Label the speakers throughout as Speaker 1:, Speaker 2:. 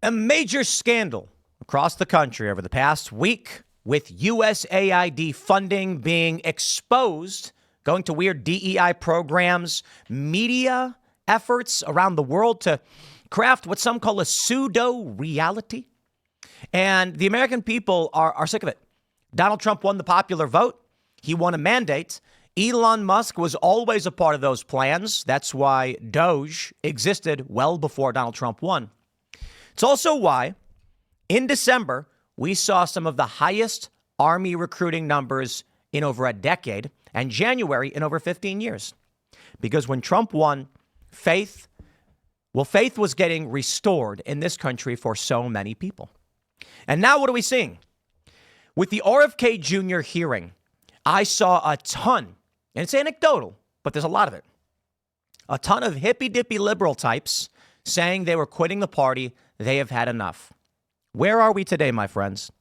Speaker 1: A major scandal across the country over the past week with USAID funding being exposed, going to weird DEI programs, media efforts around the world to craft what some call a pseudo-reality. And the American people are sick of it. Donald Trump won the popular vote. He won a mandate. Elon Musk was always a part of those plans. That's why Doge existed well before Donald Trump won. It's also why in December, we saw some of the highest Army recruiting numbers in over a decade, and January in over 15 years. Because when Trump won, faith was getting restored in this country for so many people. And now what are we seeing? With the RFK Jr. hearing, I saw a ton, and it's anecdotal, but there's a lot of it. A ton of hippy-dippy liberal types saying they were quitting the party. They have had enough. Where are we today, my friends?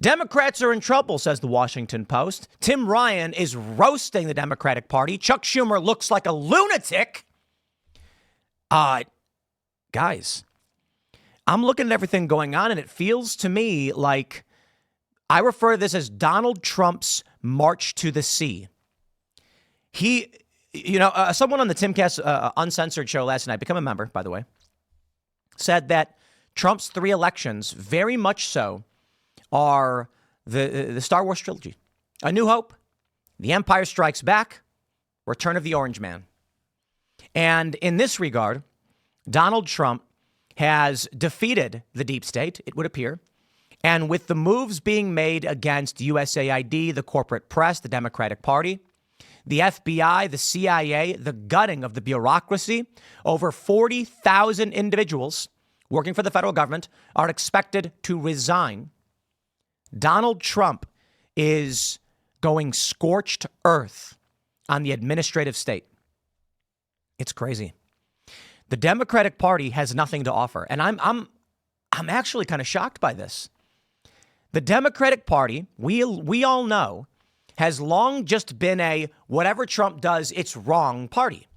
Speaker 1: Democrats are in trouble, says the Washington Post. Tim Ryan is roasting the Democratic Party. Chuck Schumer looks like a lunatic. Guys, I'm looking at everything going on, and it feels to me like I refer to this as Donald Trump's march to the sea. Someone on the Timcast Uncensored show last night, become a member, by the way, said that Trump's three elections, very much so, are the Star Wars trilogy. A New Hope, The Empire Strikes Back, Return of the Orange Man. And in this regard, Donald Trump has defeated the deep state, it would appear. And with the moves being made against USAID, the corporate press, the Democratic Party, the FBI, the CIA, the gutting of the bureaucracy, over 40,000 individuals working for the federal government are expected to resign. Donald Trump is going scorched earth on the administrative state. It's crazy. The Democratic Party has nothing to offer, and I'm actually kind of shocked by this. The Democratic Party, we all know, has long just been a whatever Trump does, it's wrong party.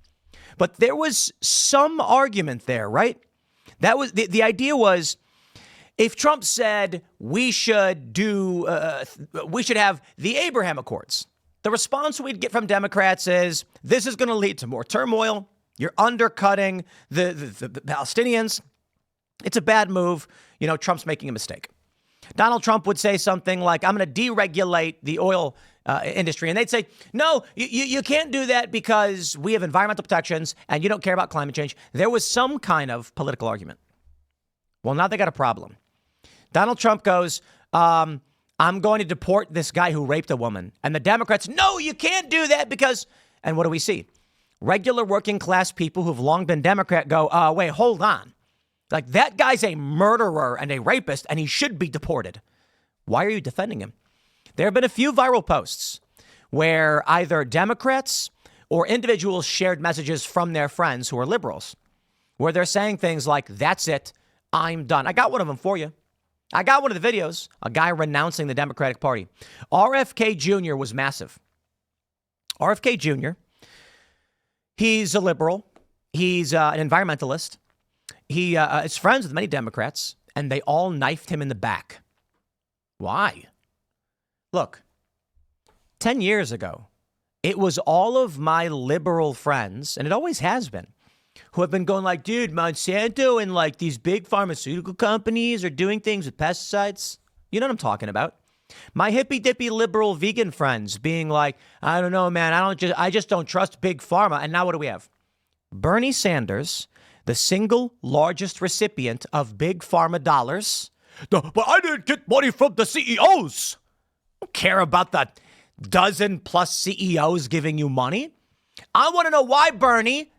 Speaker 1: But there was some argument there, right? That was the idea was if Trump said we should have the Abraham Accords, the response we'd get from Democrats is this is going to lead to more turmoil. You're undercutting the Palestinians. It's a bad move. Trump's making a mistake. Donald Trump would say something like, I'm going to deregulate the oil industry. And they'd say, no, you can't do that because we have environmental protections and you don't care about climate change. There was some kind of political argument. Well, now they got a problem. Donald Trump goes, I'm going to deport this guy who raped a woman. And the Democrats, no, you can't do that because, and what do we see? Regular working class people who've long been Democrat go, wait, hold on. Like that guy's a murderer and a rapist and he should be deported. Why are you defending him? There have been a few viral posts where either Democrats or individuals shared messages from their friends who are liberals, where they're saying things like, that's it, I'm done. I got one of them for you. I got one of the videos, a guy renouncing the Democratic Party. RFK Jr. was massive. RFK Jr., he's a liberal. He's an environmentalist. He is friends with many Democrats, and they all knifed him in the back. Why? Look, 10 years ago, it was all of my liberal friends, and it always has been, who have been going like, dude, Monsanto and like these big pharmaceutical companies are doing things with pesticides. You know what I'm talking about? My hippy-dippy liberal vegan friends being like, I don't know, man, I just don't trust big pharma. And now what do we have? Bernie Sanders, the single largest recipient of big pharma dollars. But I didn't get money from the CEOs. I don't care about the dozen plus CEOs giving you money. I want to know why, Bernie,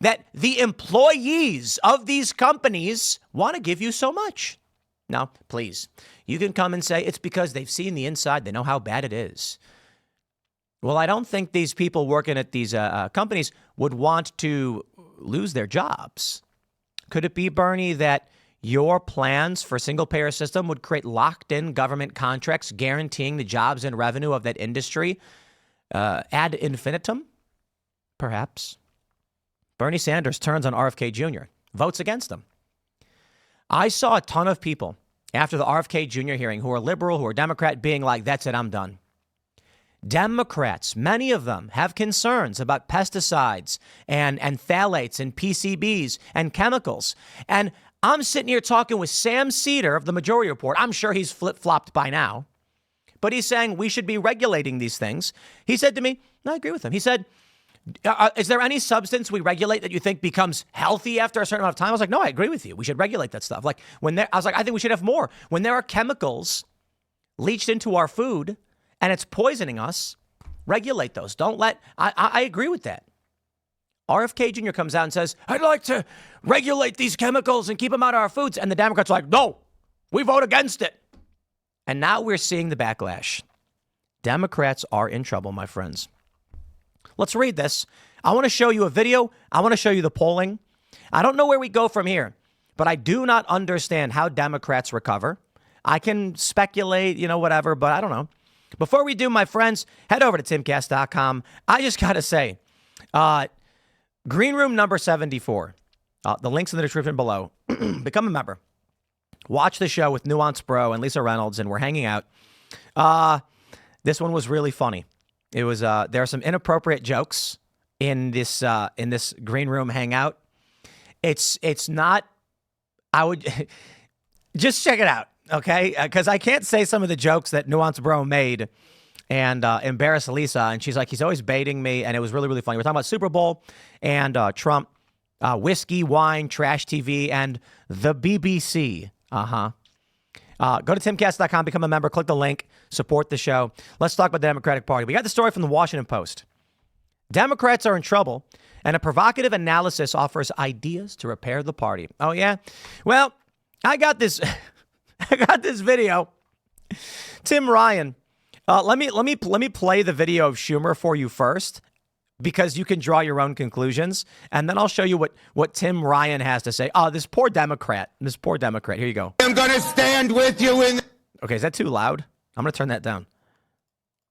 Speaker 1: that the employees of these companies want to give you so much. Now, please, you can come and say it's because they've seen the inside. They know how bad it is. Well, I don't think these people working at these companies would want to lose their jobs. Could it be, Bernie, that your plans for a single-payer system would create locked-in government contracts guaranteeing the jobs and revenue of that industry ad infinitum? Perhaps. Bernie Sanders turns on RFK Jr., votes against him. I saw a ton of people after the RFK Jr. hearing who are liberal, who are Democrat, being like, that's it, I'm done. Democrats, many of them have concerns about pesticides and phthalates and PCBs and chemicals. And I'm sitting here talking with Sam Cedar of the Majority Report. I'm sure he's flip-flopped by now, but he's saying we should be regulating these things. He said to me, and I agree with him. He said, is there any substance we regulate that you think becomes healthy after a certain amount of time? I was like, no, I agree with you. We should regulate that stuff. Like I was like, I think we should have more. When there are chemicals leached into our food and it's poisoning us, regulate those. Don't let, I agree with that. RFK Jr. comes out and says, I'd like to regulate these chemicals and keep them out of our foods. And the Democrats are like, no, we vote against it. And now we're seeing the backlash. Democrats are in trouble, my friends. Let's read this. I want to show you a video. I want to show you the polling. I don't know where we go from here, but I do not understand how Democrats recover. I can speculate, whatever, but I don't know. Before we do, my friends, head over to Timcast.com. I just got to say, Green Room number 74. The link's in the description below. Become a member. Watch the show with Nuance Bro and Lisa Reynolds, and we're hanging out. This one was really funny. It was there are some inappropriate jokes in this Green Room hangout. It's not. I would just check it out, okay? Because I can't say some of the jokes that Nuance Bro made and embarrass Lisa. And she's like, he's always baiting me, and it was really, really funny. We're talking about Super Bowl and Trump, whiskey, wine, trash TV, and the BBC. Go to timcast.com, become a member, click the link, support the show. Let's talk about the Democratic Party. We got the story from the Washington Post. Democrats are in trouble, and a provocative analysis offers ideas to repair the party. Oh, yeah? Well, I got this video. Tim Ryan. Let me play the video of Schumer for you first, because you can draw your own conclusions, and then I'll show you what Tim Ryan has to say. Oh, this poor Democrat. Here you go.
Speaker 2: I'm going to stand with you in...
Speaker 1: Okay, is that too loud? I'm going to turn that down.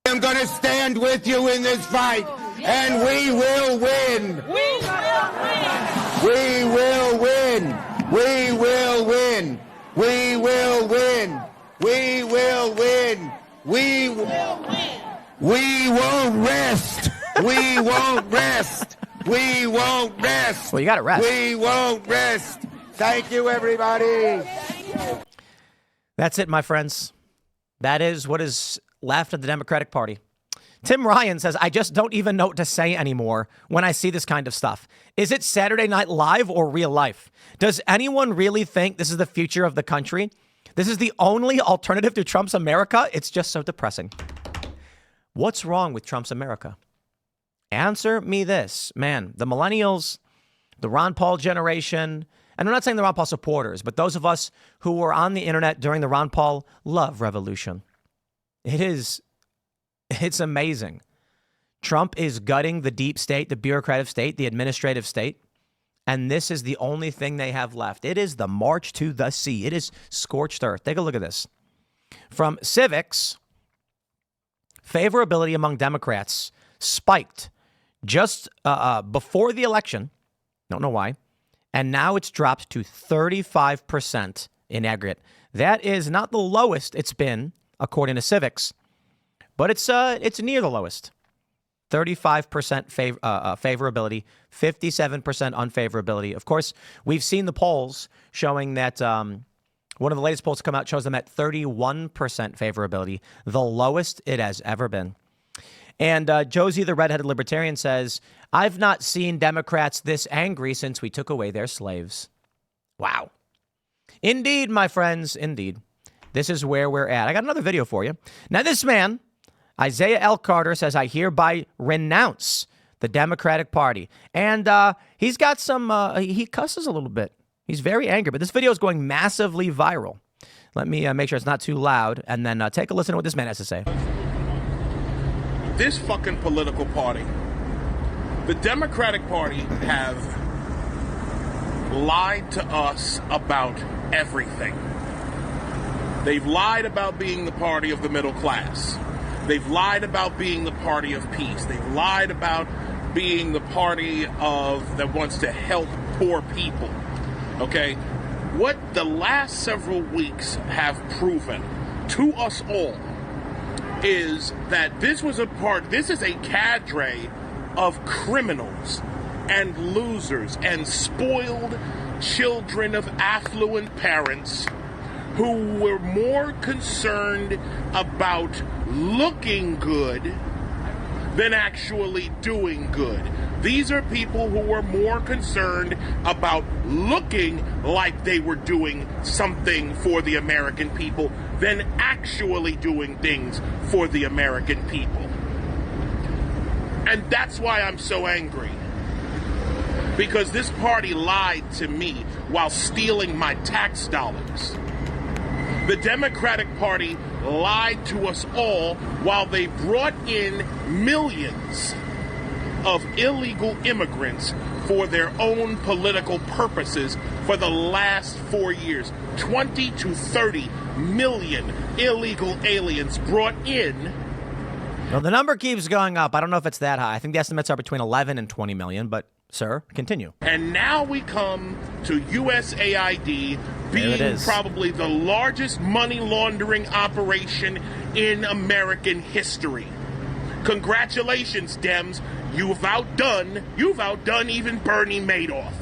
Speaker 2: I'm going to stand with you in this fight, and we will win. We will win. We will win. We will win. We will win. We will win. We won't rest. We won't rest. We won't rest.
Speaker 1: Well, you got to rest.
Speaker 2: We won't rest. Thank you, everybody.
Speaker 1: That's it, my friends. That is what is left of the Democratic Party. Tim Ryan says, I just don't even know what to say anymore when I see this kind of stuff. Is it Saturday Night Live or real life? Does anyone really think this is the future of the country? This is the only alternative to Trump's America? It's just so depressing. What's wrong with Trump's America? Answer me this. Man, the millennials, the Ron Paul generation, and I'm not saying the Ron Paul supporters, but those of us who were on the internet during the Ron Paul love revolution. It's amazing. Trump is gutting the deep state, the bureaucratic state, the administrative state, and this is the only thing they have left. It is the march to the sea. It is scorched earth. Take a look at this. From Civics, favorability among Democrats spiked just before the election. Don't know why. And now it's dropped to 35% in aggregate. That is not the lowest it's been, according to Civics, but it's near the lowest. 35% favorability, 57% unfavorability. Of course, we've seen the polls showing that one of the latest polls to come out shows them at 31% favorability, the lowest it has ever been. And Josie, the redheaded libertarian, says, I've not seen Democrats this angry since we took away their slaves. Wow. Indeed, my friends, indeed. This is where we're at. I got another video for you. Now, this man, Isaiah L. Carter, says, I hereby renounce the Democratic Party. And he's got some, he cusses a little bit. He's very angry, but this video is going massively viral. Let me make sure it's not too loud, and then take a listen to what this man has to say.
Speaker 3: This fucking political party, the Democratic Party, have lied to us about everything. They've lied about being the party of the middle class. They've lied about being the party of peace. They've lied about being the party that wants to help poor people. Okay? What the last several weeks have proven to us all is that this is a cadre of criminals and losers and spoiled children of affluent parents who were more concerned about looking good than actually doing good. These are people who were more concerned about looking like they were doing something for the American people than actually doing things for the American people. And that's why I'm so angry. Because this party lied to me while stealing my tax dollars. The Democratic Party lied to us all while they brought in millions of illegal immigrants for their own political purposes for the last 4 years. 20 to 30 million illegal aliens brought in.
Speaker 1: Well, the number keeps going up. I don't know if it's that high. I think the estimates are between 11 and 20 million, but sir, continue.
Speaker 3: And now we come to USAID being probably the largest money laundering operation in American history. Congratulations, Dems. You've outdone even Bernie Madoff.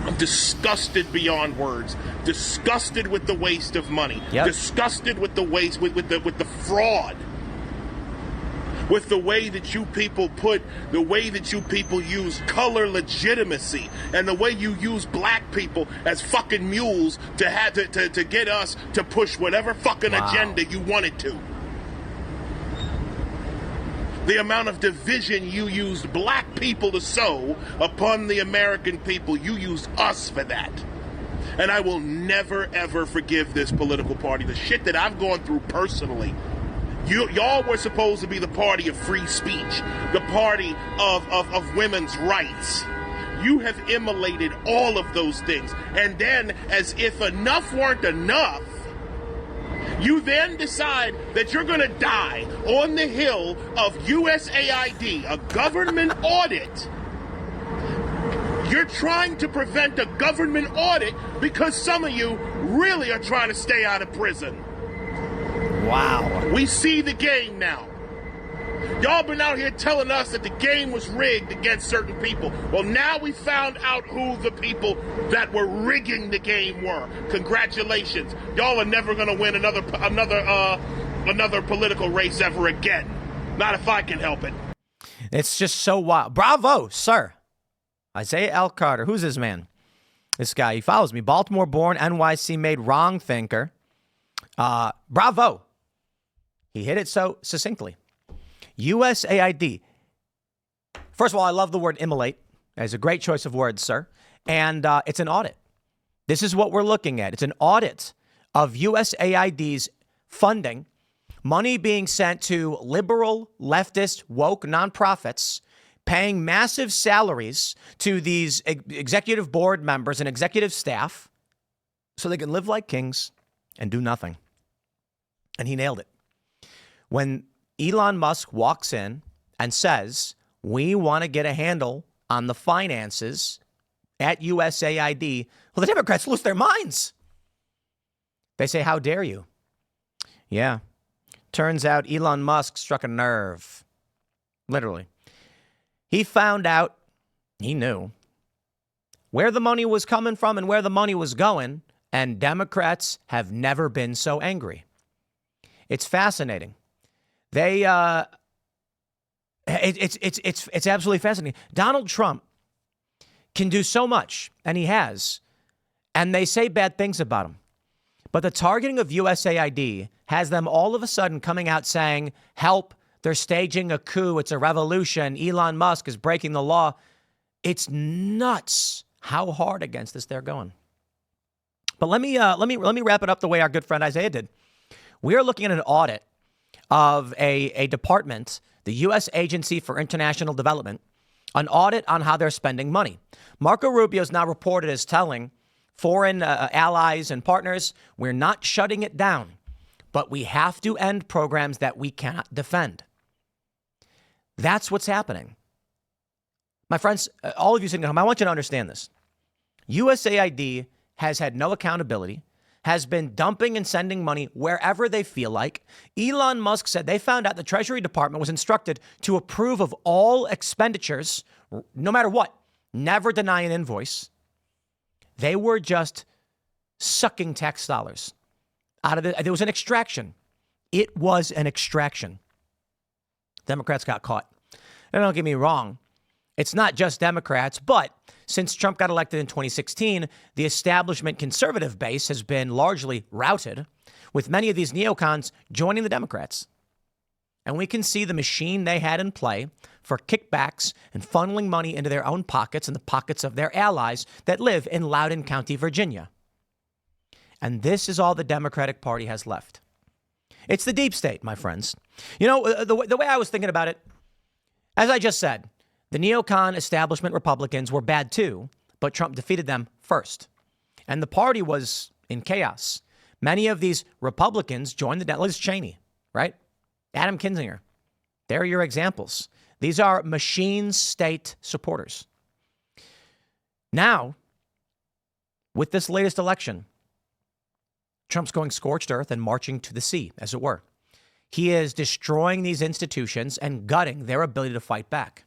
Speaker 3: I'm disgusted beyond words. Disgusted with the waste of money.
Speaker 1: Yep.
Speaker 3: Disgusted with the waste, with the fraud. With the way that you people use color legitimacy and the way you use black people as fucking mules to get us to push whatever fucking agenda you wanted to. The amount of division you used black people to sow upon the American people, you used us for that. And I will never, ever forgive this political party. The shit that I've gone through personally. Y'all were supposed to be the party of free speech, the party of women's rights. You have immolated all of those things. And then, as if enough weren't enough, you then decide that you're going to die on the hill of USAID, a government audit. You're trying to prevent a government audit because some of you really are trying to stay out of prison.
Speaker 1: Wow.
Speaker 3: We see the game now. Y'all been out here telling us that the game was rigged against certain people. Well, now we found out who the people that were rigging the game were. Congratulations. Y'all are never going to win another political race ever again. Not if I can help it.
Speaker 1: It's just so wild. Bravo, sir. Isaiah L. Carter. Who's this man? This guy. He follows me. Baltimore-born, NYC-made wrong thinker. Bravo. He hit it so succinctly. USAID. First of all, I love the word immolate. It's a great choice of words, sir. And it's an audit. This is what we're looking at. It's an audit of USAID's funding, money being sent to liberal, leftist, woke nonprofits, paying massive salaries to these executive board members and executive staff so they can live like kings and do nothing. And he nailed it. When Elon Musk walks in and says, we want to get a handle on the finances at USAID, well, the Democrats lose their minds. They say, how dare you? Yeah. Turns out Elon Musk struck a nerve. Literally. He found out, he knew, where the money was coming from and where the money was going, and Democrats have never been so angry. It's fascinating. It's absolutely fascinating. Donald Trump can do so much, and he has, and they say bad things about him. But the targeting of USAID has them all of a sudden coming out saying, help, they're staging a coup, it's a revolution, Elon Musk is breaking the law. It's nuts how hard against this they're going. But let me wrap it up the way our good friend Isaiah did. We are looking at an audit of a department, the U.S. Agency for International Development, an audit on how they're spending money. Marco Rubio is now reported as telling foreign allies and partners, we're not shutting it down, but we have to end programs that we cannot defend. That's what's happening. My friends, all of you sitting at home, I want you to understand this. USAID has had no accountability, has been dumping and sending money wherever they feel like. Elon Musk said they found out the Treasury Department was instructed to approve of all expenditures, no matter what, never deny an invoice. They were just sucking tax dollars out of it. There was an extraction. It was an extraction. Democrats got caught. And don't get me wrong, it's not just Democrats, but since Trump got elected in 2016, the establishment conservative base has been largely routed, with many of these neocons joining the Democrats. And we can see the machine they had in play for kickbacks and funneling money into their own pockets and the pockets of their allies that live in Loudoun County, Virginia. And this is all the Democratic Party has left. It's the deep state, my friends. You know, the way I was thinking about it, as I just said, the neocon establishment Republicans were bad too, but Trump defeated them first. And the party was in chaos. Many of these Republicans joined the Liz Cheney, right? Adam Kinzinger. They're your examples. These are machine state supporters. Now, with this latest election, Trump's going scorched earth and marching to the sea, as it were. He is destroying these institutions and gutting their ability to fight back.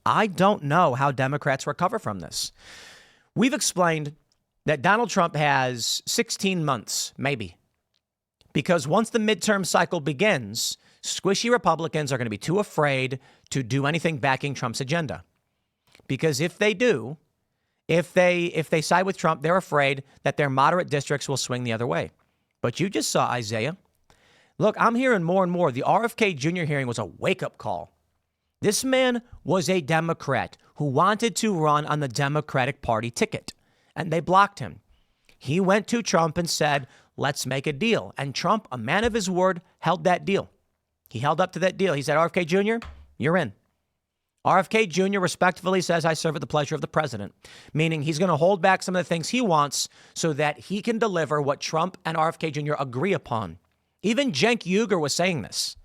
Speaker 1: I don't know how Democrats recover from this. We've explained that Donald Trump has 16 months, maybe, because once the midterm cycle begins, squishy Republicans are going to be too afraid to do anything backing Trump's agenda. Because if they do, if they side with Trump, they're afraid that their moderate districts will swing the other way. But you just saw Isaiah. Look, I'm hearing more and more. The RFK Jr. hearing was a wake-up call. This man was a Democrat who wanted to run on the Democratic Party ticket, and they blocked him. He went to Trump and said, let's make a deal. And Trump, a man of his word, held that deal. He held up to that deal. He said, RFK Jr., you're in. RFK Jr. respectfully says, I serve at the pleasure of the president, meaning he's going to hold back some of the things he wants so that he can deliver what Trump and RFK Jr. agree upon. Even Cenk Uygur was saying this.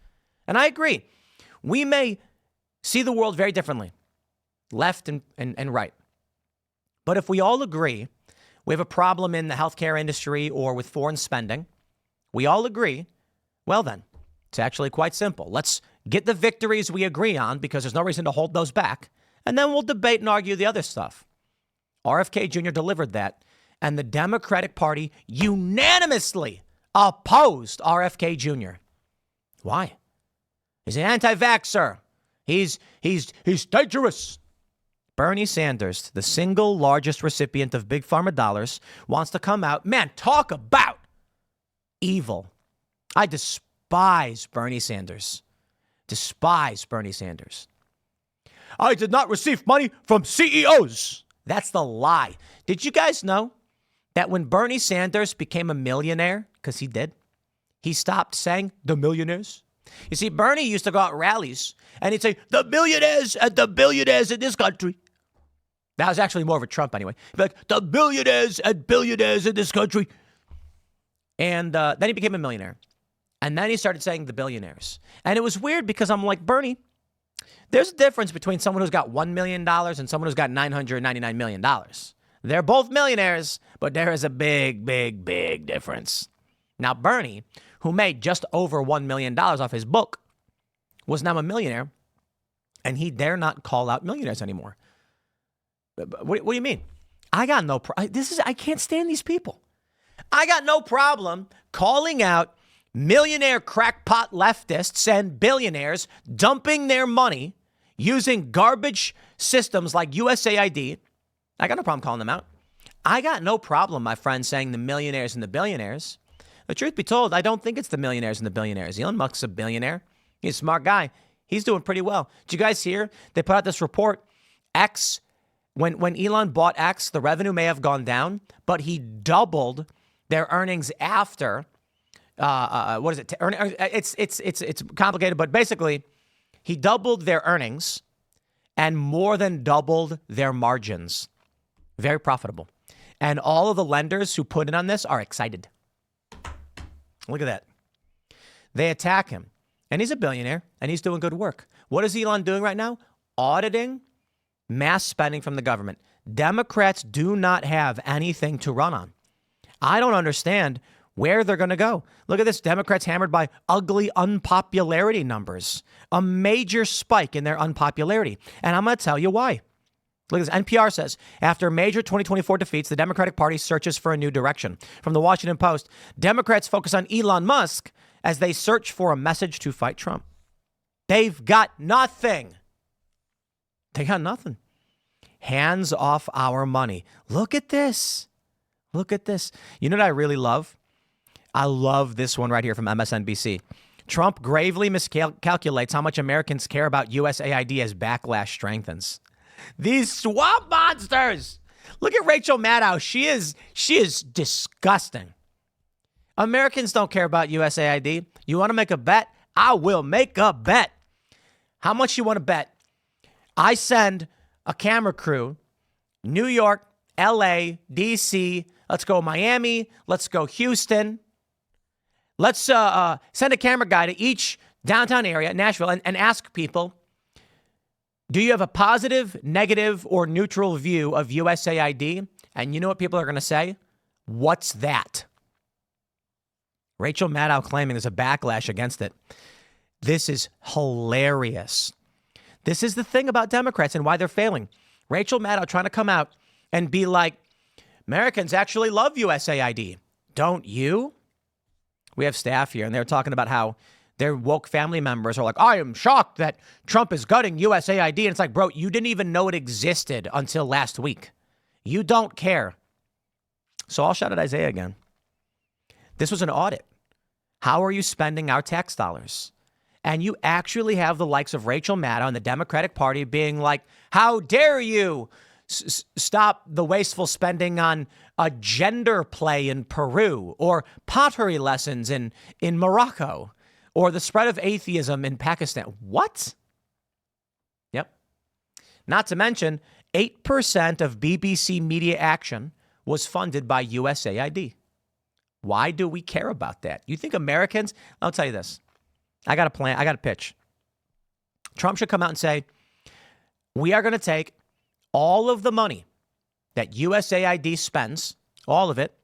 Speaker 1: And I agree. We may see the world very differently, left and right. But if we all agree we have a problem in the healthcare industry or with foreign spending, we all agree, well then, it's actually quite simple. Let's get the victories we agree on because there's no reason to hold those back, and then we'll debate and argue the other stuff. RFK Jr. delivered that, and the Democratic Party unanimously opposed RFK Jr. Why? He's an anti-vaxxer. He's dangerous. Bernie Sanders, the single largest recipient of big pharma dollars, wants to come out. Man, talk about evil. I despise Bernie Sanders. Despise Bernie Sanders. I did not receive money from CEOs. That's the lie. Did you guys know that when Bernie Sanders became a millionaire, because he did, he stopped saying the millionaires? You see, Bernie used to go out rallies and he'd say, the millionaires and the billionaires in this country. That was actually more of a Trump anyway. He'd be like, the millionaires and billionaires in this country. And then he became a millionaire. And then he started saying the billionaires. And it was weird because I'm like, Bernie, there's a difference between someone who's got $1 million and someone who's got $999 million. They're both millionaires, but there is a big, big, big difference. Now, Bernie, who made just over $1 million off his book, was now a millionaire, and he dare not call out millionaires anymore. What do you mean? I got no I can't stand these people. I got no problem calling out millionaire crackpot leftists and billionaires dumping their money using garbage systems like USAID. I got no problem calling them out. I got no problem, my friend, saying the millionaires and the billionaires. The truth be told, I don't think it's the millionaires and the billionaires. Elon Musk's a billionaire. He's a smart guy. He's doing pretty well. Did you guys hear? They put out this report. X, when Elon bought X, the revenue may have gone down, but he doubled their earnings after. What is it? It's complicated, but basically, he doubled their earnings and more than doubled their margins. Very profitable. And all of the lenders who put in on this are excited. Look at that. They attack him. And he's a billionaire, and he's doing good work. What is Elon doing right now? Auditing mass spending from the government. Democrats do not have anything to run on. I don't understand where they're going to go. Look at this. Democrats hammered by ugly unpopularity numbers, a major spike in their unpopularity. And I'm going to tell you why. Look at this. NPR says, after major 2024 defeats, the Democratic Party searches for a new direction. From the Washington Post, Democrats focus on Elon Musk as they search for a message to fight Trump. They've got nothing. They got nothing. Hands off our money. Look at this. Look at this. You know what I really love? I love this one right here from MSNBC. Trump gravely miscalculates how much Americans care about USAID as backlash strengthens. These swamp monsters. Look at Rachel Maddow. She is disgusting. Americans don't care about USAID. You want to make a bet? I will make a bet. How much you want to bet? I send a camera crew, New York, LA, DC, let's go Miami, let's go Houston. Let's send a camera guy to each downtown area, Nashville, and ask people, do you have a positive, negative, or neutral view of USAID? And you know what people are going to say? What's that? Rachel Maddow claiming there's a backlash against it. This is hilarious. This is the thing about Democrats and why they're failing. Rachel Maddow trying to come out and be like, Americans actually love USAID. Don't you? We have staff here, and they're talking about how their woke family members are like, I am shocked that Trump is gutting USAID. And it's like, bro, you didn't even know it existed until last week. You don't care. So I'll shout at Isaiah again. This was an audit. How are you spending our tax dollars? And you actually have the likes of Rachel Maddow and the Democratic Party being like, how dare you stop the wasteful spending on a gender play in Peru or pottery lessons in Morocco or the spread of atheism in Pakistan. What? Yep. Not to mention, 8% of BBC media action was funded by USAID. Why do we care about that? You think Americans? I'll tell you this. I got a plan. I got a pitch. Trump should come out and say, we are going to take all of the money that USAID spends, all of it,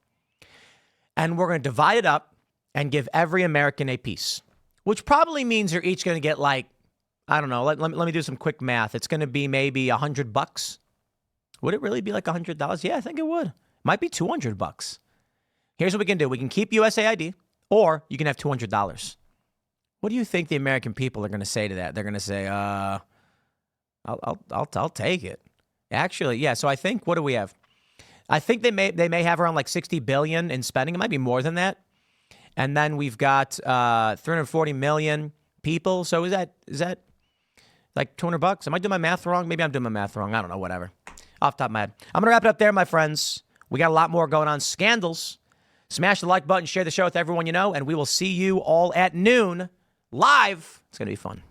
Speaker 1: and we're going to divide it up and give every American a piece, which probably means you're each going to get like, I don't know, let me do some quick math. It's going to be maybe $100. Would it really be like $100? Yeah, I think it would. Might be $200. Here's what we can do. We can keep USAID, or you can have $200. What do you think the American people are going to say to that? They're going to say, I'll take it. Actually, yeah. So I think, what do we have? I think they may have around like 60 billion in spending. It might be more than that. And then we've got 340 million people. So is that like $200? Am I doing my math wrong? Maybe I'm doing my math wrong. I don't know. Whatever. Off the top of my head. I'm going to wrap it up there, my friends. We got a lot more going on. Scandals. Smash the like button. Share the show with everyone you know. And we will see you all at noon live. It's going to be fun.